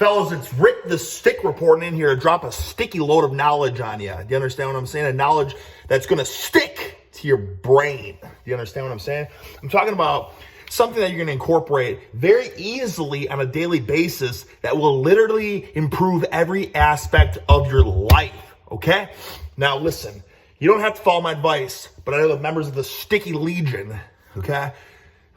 Fellas, it's Rick the Stick reporting in here to drop a sticky load of knowledge on you. Do you understand what I'm saying? A knowledge that's going to stick to your brain. Do you understand what I'm saying? I'm talking about something that you're going to incorporate very easily on a daily basis that will literally improve every aspect of your life, okay? Now, listen, you don't have to follow my advice, but I know the members of the Sticky Legion, okay?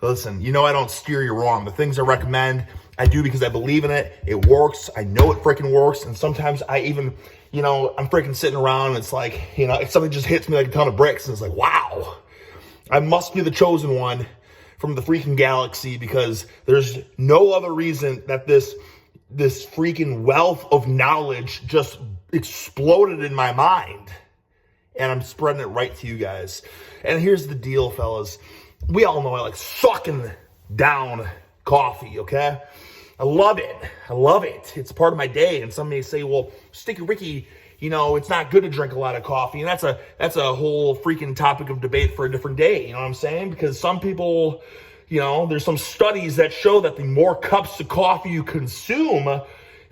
Listen, you know I don't steer you wrong. The things I recommend, I do because I believe in it. It works. I know it freaking works. And sometimes I even, I'm freaking sitting around and it's like, if something just hits me like a ton of bricks and it's like, wow, I must be the chosen one from the freaking galaxy, because there's no other reason that this freaking wealth of knowledge just exploded in my mind. And I'm spreading it right to you guys. And here's the deal, fellas. We all know I like sucking down coffee, okay? I love it. I love it. It's part of my day. And some may say, well, Sticky Ricky, it's not good to drink a lot of coffee. And that's a whole freaking topic of debate for a different day. You know what I'm saying? Because some people, there's some studies that show that the more cups of coffee you consume,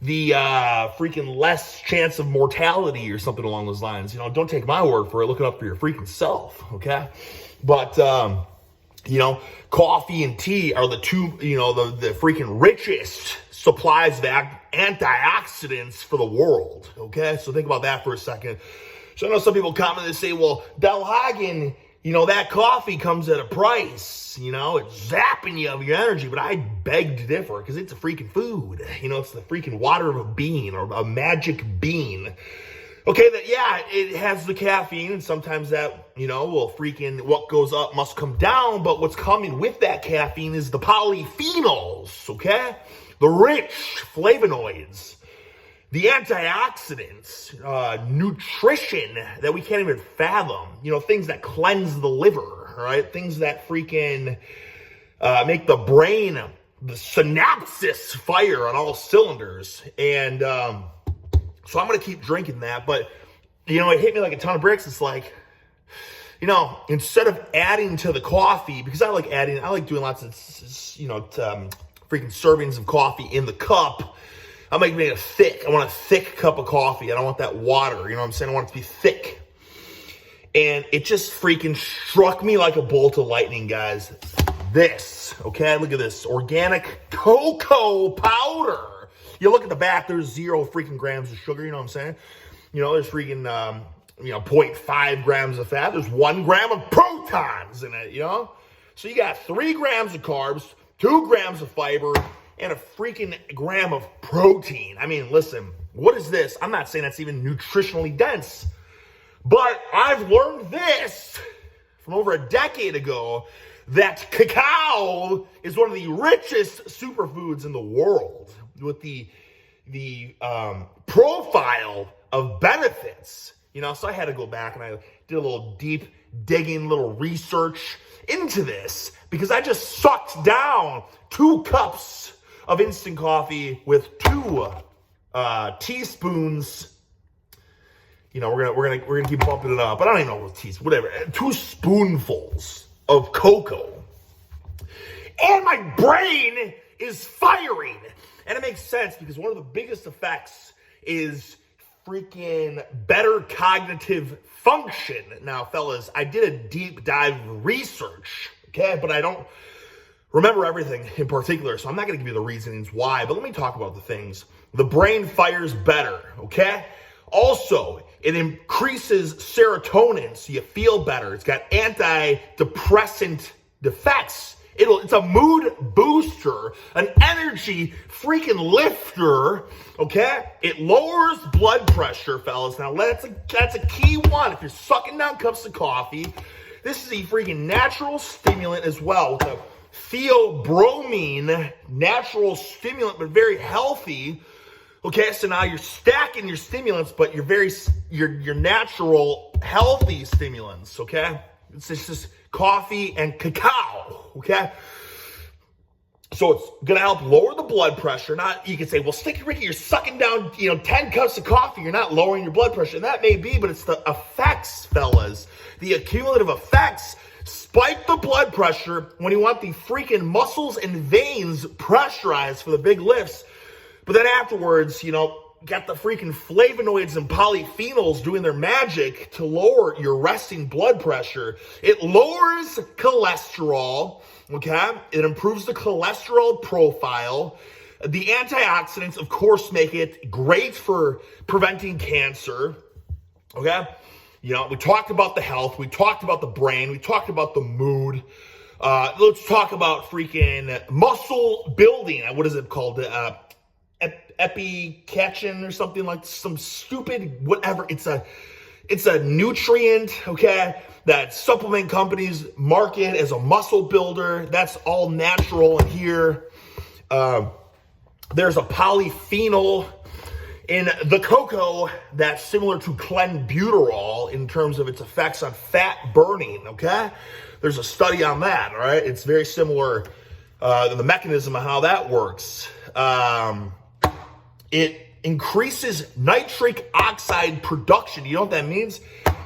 the freaking less chance of mortality or something along those lines. Don't take my word for it. Look it up for your freaking self, okay? But, coffee and tea are the two, the freaking richest supplies of antioxidants for the world, okay? So think about that for a second. So I know some people comment and say, well, Del Hagen, that coffee comes at a price, it's zapping you of your energy, but I beg to differ because it's a freaking food. It's the freaking water of a bean or a magic bean. Okay, it has the caffeine, and sometimes that, will freaking, what goes up must come down, but what's coming with that caffeine is the polyphenols, okay? The rich flavonoids, the antioxidants, nutrition that we can't even fathom, things that cleanse the liver, all right? Things that freaking make the brain, the synapses fire on all cylinders, and so I'm going to keep drinking that, but, it hit me like a ton of bricks. It's like, instead of adding to the coffee, because I like doing lots of, freaking servings of coffee in the cup. I'm making it thick. I want a thick cup of coffee. I don't want that water. You know what I'm saying? I want it to be thick. And it just freaking struck me like a bolt of lightning, guys. This, okay? Look at this. Organic cocoa powder. You look at the back, there's 0 freaking grams of sugar, you know what I'm saying? There's freaking, 0.5 grams of fat. There's 1 gram of protons in it, So you got 3 grams of carbs, 2 grams of fiber, and a freaking gram of protein. I mean, listen, what is this? I'm not saying that's even nutritionally dense, but I've learned this from over a decade ago, that cacao is one of the richest superfoods in the world, with the profile of benefits, so I had to go back and I did a little deep digging, little research into this, because I just sucked down 2 cups of instant coffee with 2 teaspoons. We're gonna keep bumping it up, but I don't even know what teaspoons, whatever. 2 spoonfuls of cocoa, and my brain is firing. And it makes sense, because one of the biggest effects is freaking better cognitive function. Now, fellas, I did a deep dive research, okay? But I don't remember everything in particular, so I'm not going to give you the reasonings why. But let me talk about the things. The brain fires better, okay? Also, it increases serotonin, so you feel better. It's got antidepressant effects. It's a mood booster, an energy freaking lifter, okay? It lowers blood pressure, fellas. Now, that's a key one. If you're sucking down cups of coffee, this is a freaking natural stimulant as well. It's a theobromine, natural stimulant, but very healthy. Okay, so now you're stacking your stimulants, but your natural, healthy stimulants, okay? It's just coffee and cacao, okay? So it's going to help lower the blood pressure. You can say, well, Sticky Ricky, you're sucking down, 10 cups of coffee. You're not lowering your blood pressure. And that may be, but it's the effects, fellas. The accumulative effects spike the blood pressure when you want the freaking muscles and veins pressurized for the big lifts. But then afterwards, got the freaking flavonoids and polyphenols doing their magic to lower your resting blood pressure. It lowers cholesterol, okay? It improves the cholesterol profile. The antioxidants, of course, make it great for preventing cancer, okay? We talked about the health. We talked about the brain. We talked about the mood. Let's talk about freaking muscle building. What is it called? Epicatchin or something, like some stupid whatever. It's a nutrient, okay, that supplement companies market as a muscle builder. That's all natural in here. There's a polyphenol in the cocoa that's similar to clenbuterol in terms of its effects on fat burning, okay? There's a study on that, all right? It's very similar, the mechanism of how that works. It increases nitric oxide production. You know what that means?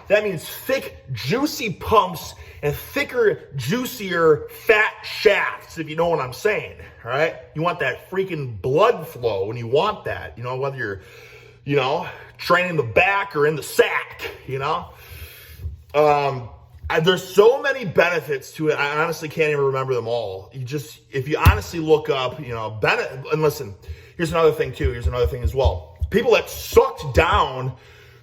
That means thick, juicy pumps and thicker, juicier, fat shafts, if you know what I'm saying, all right? You want that freaking blood flow, and you want that, whether you're, training the back or in the sack, There's so many benefits to it. I honestly can't even remember them all. If you honestly look up, and listen, here's another thing too. Here's another thing as well. People that sucked down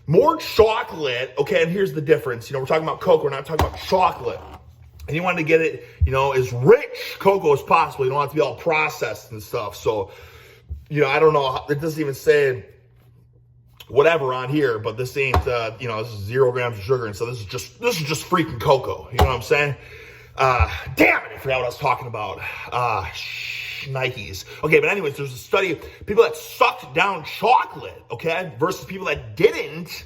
more chocolate, okay, and here's the difference. We're talking about cocoa, we're not talking about chocolate. And you want to get it, as rich cocoa as possible. You don't have to be all processed and stuff. So, I don't know. It doesn't even say whatever on here, but this ain't, this is 0 grams of sugar. And so this is just freaking cocoa. You know what I'm saying? Damn it, I forgot what I was talking about. Nikes. Okay, but anyways, there's a study of people that sucked down chocolate, okay, versus people that didn't.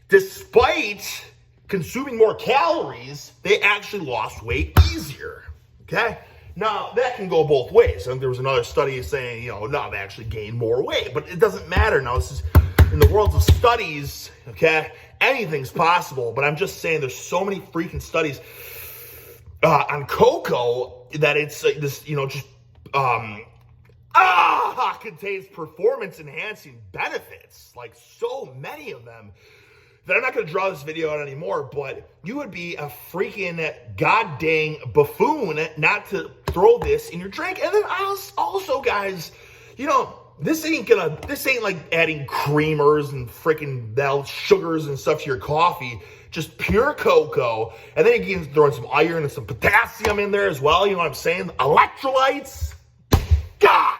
Despite consuming more calories, they actually lost weight easier, okay? Now, that can go both ways. I think there was another study saying, no, they actually gained more weight, but it doesn't matter. Now, this is in the world of studies, okay? Anything's possible, but I'm just saying there's so many freaking studies on cocoa that it's like this, contains performance-enhancing benefits, like so many of them, that I'm not going to draw this video out anymore, but you would be a freaking goddamn buffoon not to throw this in your drink. And then also, guys, this ain't like adding creamers and freaking sugars and stuff to your coffee. Just pure cocoa. And then you can throw in some iron and some potassium in there as well. You know what I'm saying? Electrolytes. God.